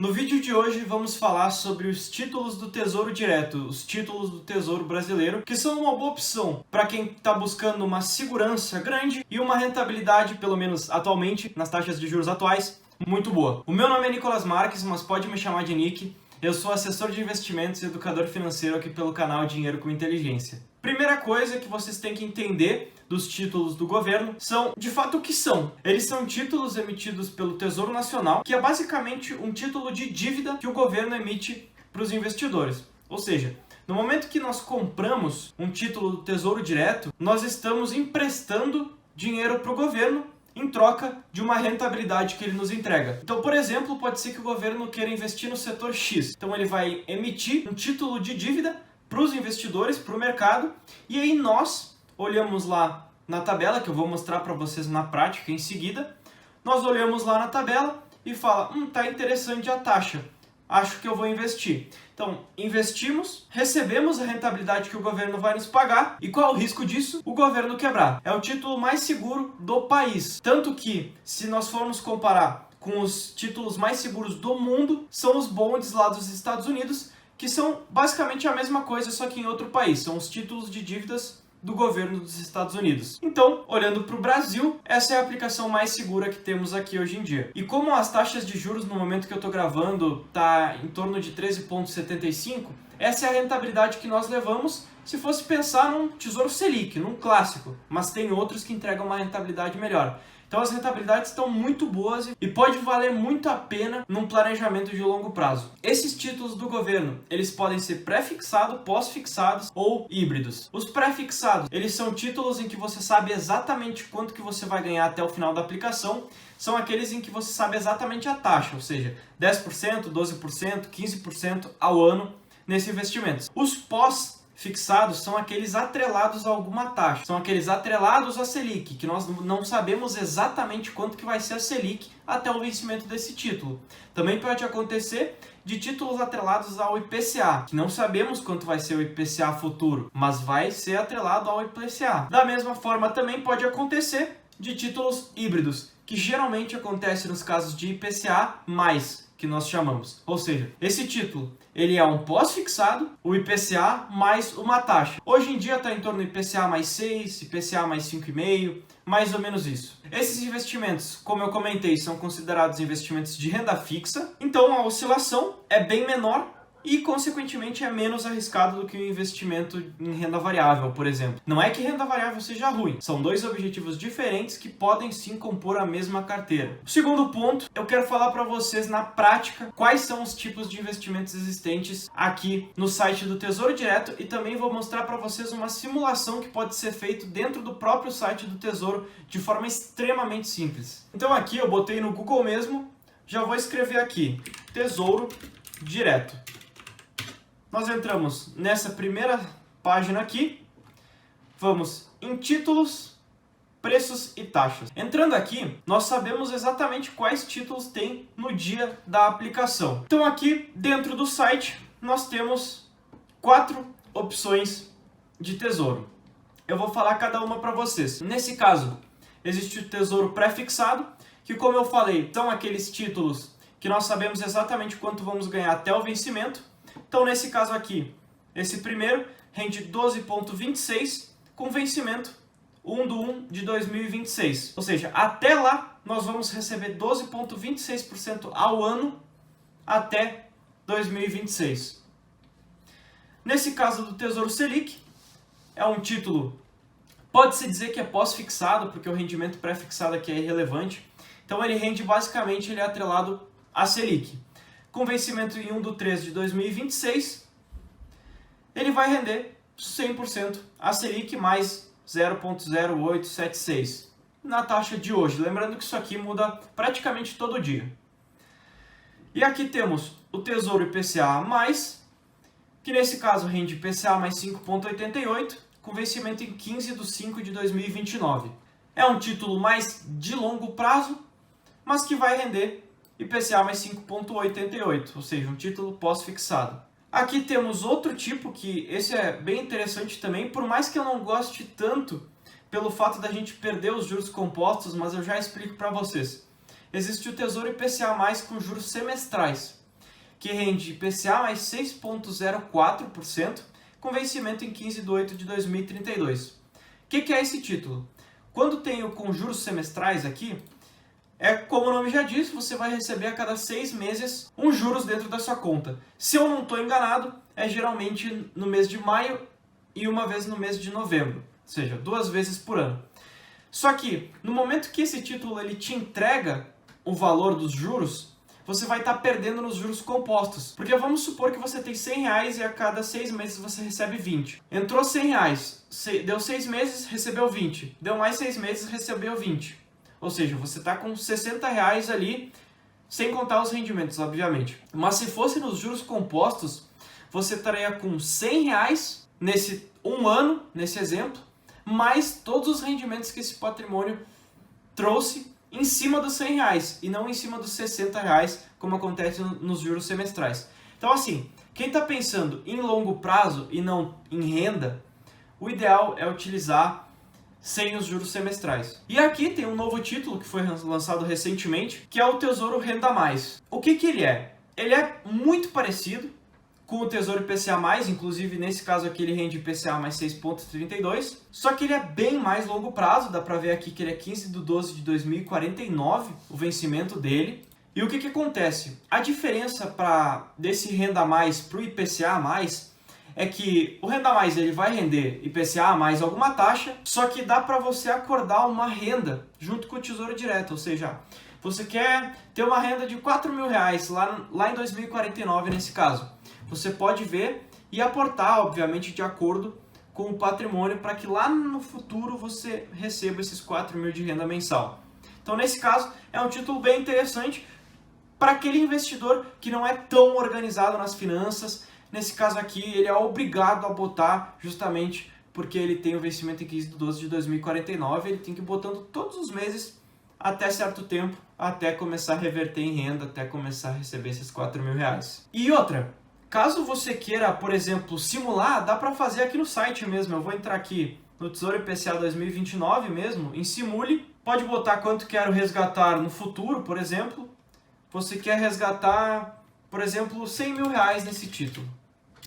No vídeo de hoje vamos falar sobre os títulos do Tesouro Direto, os títulos do Tesouro Brasileiro, que são uma boa opção para quem está buscando uma segurança grande e uma rentabilidade, pelo menos atualmente, nas taxas de juros atuais, muito boa. O meu nome é Nicolas Marques, mas pode me chamar de Nick. Eu sou assessor de investimentos e educador financeiro aqui pelo canal Dinheiro com Inteligência. Primeira coisa que vocês têm que entender dos títulos do governo são, de fato, o que são. Eles são títulos emitidos pelo Tesouro Nacional, que é basicamente um título de dívida que o governo emite para os investidores. Ou seja, no momento que nós compramos um título do Tesouro Direto, nós estamos emprestando dinheiro para o governo em troca de uma rentabilidade que ele nos entrega. Então, por exemplo, pode ser que o governo queira investir no setor X. Então, ele vai emitir um título de dívida para os investidores, para o mercado, e aí nós olhamos lá na tabela, que eu vou mostrar para vocês na prática em seguida, nós olhamos lá na tabela e fala, tá interessante a taxa, acho que eu vou investir. Então, investimos, recebemos a rentabilidade que o governo vai nos pagar, e qual é o risco disso? O governo quebrar. É o título mais seguro do país. Tanto que, se nós formos comparar com os títulos mais seguros do mundo, são os bonds lá dos Estados Unidos, que são basicamente a mesma coisa, só que em outro país. São os títulos de dívidas do governo dos Estados Unidos. Então, olhando para o Brasil, essa é a aplicação mais segura que temos aqui hoje em dia. E como as taxas de juros no momento que eu estou gravando está em torno de 13,75, essa é a rentabilidade que nós levamos se fosse pensar num Tesouro Selic, num clássico, mas tem outros que entregam uma rentabilidade melhor. Então as rentabilidades estão muito boas e pode valer muito a pena num planejamento de longo prazo. Esses títulos do governo, eles podem ser pré-fixados, pós-fixados ou híbridos. Os pré-fixados, eles são títulos em que você sabe exatamente quanto que você vai ganhar até o final da aplicação. São aqueles em que você sabe exatamente a taxa, ou seja, 10%, 12%, 15% ao ano nesse investimento. Os pós-fixados são aqueles atrelados a alguma taxa, são aqueles atrelados à Selic, que nós não sabemos exatamente quanto que vai ser a Selic até o vencimento desse título. Também pode acontecer de títulos atrelados ao IPCA, que não sabemos quanto vai ser o IPCA futuro, mas vai ser atrelado ao IPCA. Da mesma forma, também pode acontecer de títulos híbridos, que geralmente acontece nos casos de IPCA+, que nós chamamos. Ou seja, esse título, ele é um pós-fixado, o IPCA mais uma taxa. Hoje em dia está em torno do IPCA mais 6, IPCA mais 5,5, mais ou menos isso. Esses investimentos, como eu comentei, são considerados investimentos de renda fixa, então a oscilação é bem menor e, consequentemente, é menos arriscado do que o investimento em renda variável, por exemplo. Não é que renda variável seja ruim, são dois objetivos diferentes que podem sim compor a mesma carteira. O segundo ponto, eu quero falar para vocês na prática quais são os tipos de investimentos existentes aqui no site do Tesouro Direto e também vou mostrar para vocês uma simulação que pode ser feita dentro do próprio site do Tesouro de forma extremamente simples. Então aqui eu botei no Google mesmo, já vou escrever aqui, Tesouro Direto. Nós entramos nessa primeira página aqui, vamos em títulos, preços e taxas. Entrando aqui, nós sabemos exatamente quais títulos tem no dia da aplicação. Então aqui dentro do site nós temos 4 opções de tesouro. Eu vou falar cada uma para vocês. Nesse caso, existe o tesouro pré-fixado, que como eu falei, são aqueles títulos que nós sabemos exatamente quanto vamos ganhar até o vencimento. Então, nesse caso aqui, esse primeiro rende 12,26 com vencimento 1/1 de 2026. Ou seja, até lá nós vamos receber 12,26% ao ano até 2026. Nesse caso do Tesouro Selic, é um título, pode-se dizer que é pós-fixado, porque o rendimento pré-fixado aqui é irrelevante. Então ele rende basicamente, ele é atrelado à Selic. Com vencimento em 1/3 de 2026, ele vai render 100% a Selic mais 0,0876 na taxa de hoje. Lembrando que isso aqui muda praticamente todo dia. E aqui temos o Tesouro IPCA+, que nesse caso rende IPCA mais 5,88, com vencimento em 15/5 de 2029. É um título mais de longo prazo, mas que vai render IPCA mais 5,88, ou seja, um título pós-fixado. Aqui temos outro tipo, que esse é bem interessante também, por mais que eu não goste tanto pelo fato da gente perder os juros compostos, mas eu já explico para vocês. Existe o Tesouro IPCA+, com juros semestrais. que rende IPCA mais 6,04%, com vencimento em 15 de 8 de 2032. O que é esse título? Quando tenho com juros semestrais aqui, como o nome já diz, você vai receber a cada 6 meses uns juros dentro da sua conta. Se eu não estou enganado, é geralmente no mês de maio e uma vez no mês de novembro, ou seja, 2 vezes por ano. Só que, no momento que esse título ele te entrega o valor dos juros, você vai estar perdendo nos juros compostos. Porque vamos supor que você tem R$100 e a cada 6 meses você recebe 20. Entrou R$100, deu 6 meses, recebeu 20. Deu mais 6 meses, recebeu 20. Ou seja, você está com R$60 ali, sem contar os rendimentos, obviamente. Mas se fosse nos juros compostos, você estaria com R$100 nesse um ano, nesse exemplo, mais todos os rendimentos que esse patrimônio trouxe em cima dos R$100 e não em cima dos R$60, como acontece nos juros semestrais. Então, assim, quem está pensando em longo prazo e não em renda, o ideal é utilizar sem os juros semestrais. E aqui tem um novo título que foi lançado recentemente, que é o Tesouro Renda Mais. O que ele é? Ele é muito parecido com o Tesouro IPCA+, inclusive nesse caso aqui ele rende IPCA mais 6,32, só que ele é bem mais longo prazo, dá pra ver aqui que ele é 15 de 12 de 2049, o vencimento dele. E o que acontece? A diferença desse Renda Mais para o IPCA+, é que o Renda Mais ele vai render IPCA mais alguma taxa, só que dá para você acordar uma renda junto com o Tesouro Direto, ou seja, você quer ter uma renda de R$4.000 lá em 2049 nesse caso. Você pode ver e aportar, obviamente, de acordo com o patrimônio, para que lá no futuro você receba esses 4.000 de renda mensal. Então, nesse caso, é um título bem interessante para aquele investidor que não é tão organizado nas finanças. Nesse caso aqui, ele é obrigado a botar justamente porque ele tem o vencimento em 15 de 12 de 2049, ele tem que ir botando todos os meses até certo tempo, até começar a reverter em renda, até começar a receber esses R$4.000. E outra, caso você queira, por exemplo, simular, dá para fazer aqui no site mesmo. Eu vou entrar aqui no Tesouro IPCA 2029 mesmo, em Simule. Pode botar quanto quero resgatar no futuro, por exemplo. Você quer resgatar, por exemplo, R$100.000 nesse título.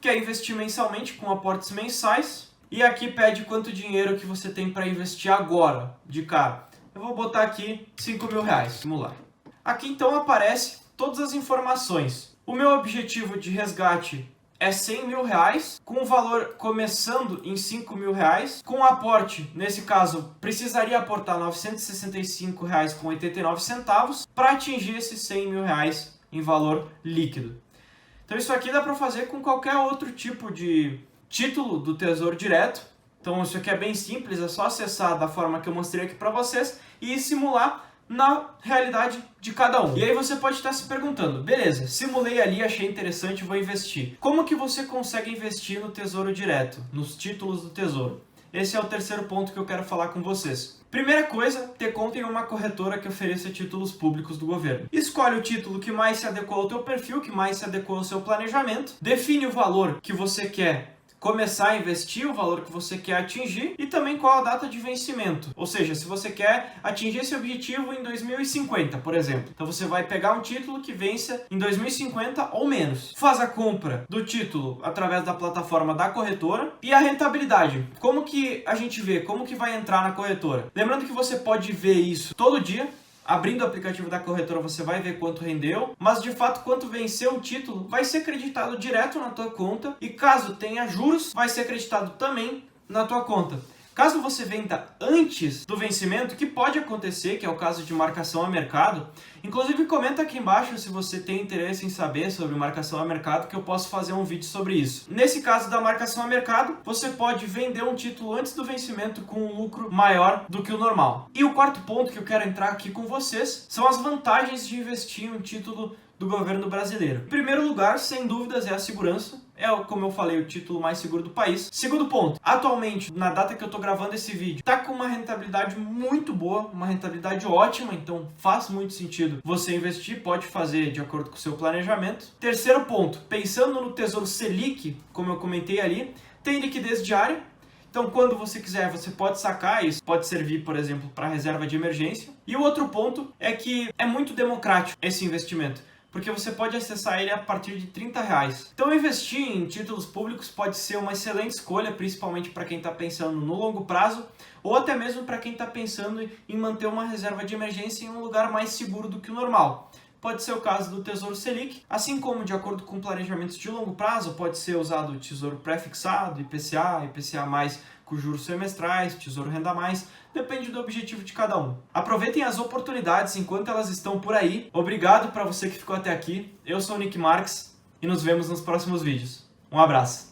Quer investir mensalmente com aportes mensais. E aqui pede quanto dinheiro que você tem para investir agora, de cara. Eu vou botar aqui R$5.000, simular. Aqui então aparece todas as informações. O meu objetivo de resgate é R$100.000, com o valor começando em R$5.000, com aporte, nesse caso, precisaria aportar R$965,89 para atingir esses R$100.000 em valor líquido. Então isso aqui dá para fazer com qualquer outro tipo de título do Tesouro Direto. Então isso aqui é bem simples, é só acessar da forma que eu mostrei aqui para vocês e simular na realidade de cada um. E aí você pode estar se perguntando, beleza, simulei ali, achei interessante, vou investir. Como que você consegue investir no Tesouro Direto, nos títulos do Tesouro? Esse é o terceiro ponto que eu quero falar com vocês. Primeira coisa, ter conta em uma corretora que ofereça títulos públicos do governo. Escolhe o título que mais se adequa ao teu perfil, que mais se adequa ao seu planejamento. Define o valor que você quer começar a investir, o valor que você quer atingir e também qual a data de vencimento. Ou seja, se você quer atingir esse objetivo em 2050, por exemplo. Então você vai pegar um título que vença em 2050 ou menos. Faz a compra do título através da plataforma da corretora. E a rentabilidade. Como que a gente vê? Como que vai entrar na corretora? Lembrando que você pode ver isso todo dia. Abrindo o aplicativo da corretora você vai ver quanto rendeu, mas de fato quanto venceu o título vai ser creditado direto na tua conta e caso tenha juros vai ser creditado também na tua conta. Caso você venda antes do vencimento, que pode acontecer, que é o caso de marcação a mercado, inclusive comenta aqui embaixo se você tem interesse em saber sobre marcação a mercado, que eu posso fazer um vídeo sobre isso. Nesse caso da marcação a mercado, você pode vender um título antes do vencimento com um lucro maior do que o normal. E o quarto ponto que eu quero entrar aqui com vocês são as vantagens de investir em um título do governo brasileiro. Em primeiro lugar, sem dúvidas, é a segurança. É, como eu falei, o título mais seguro do país. Segundo ponto, atualmente, na data que eu tô gravando esse vídeo, tá com uma rentabilidade muito boa, uma rentabilidade ótima, então faz muito sentido você investir, pode fazer de acordo com o seu planejamento. Terceiro ponto, pensando no Tesouro Selic, como eu comentei ali, tem liquidez diária. Então, quando você quiser, você pode sacar isso, pode servir, por exemplo, para reserva de emergência. E o outro ponto é que é muito democrático esse investimento. porque você pode acessar ele a partir de R$30. Então investir em títulos públicos pode ser uma excelente escolha, principalmente para quem está pensando no longo prazo, ou até mesmo para quem está pensando em manter uma reserva de emergência em um lugar mais seguro do que o normal. Pode ser o caso do Tesouro Selic, assim como, de acordo com planejamentos de longo prazo, pode ser usado o Tesouro Pré-fixado, IPCA, IPCA+, com juros semestrais, Tesouro Renda Mais, depende do objetivo de cada um. Aproveitem as oportunidades enquanto elas estão por aí. Obrigado para você que ficou até aqui. Eu sou o Nick Marques e nos vemos nos próximos vídeos. Um abraço!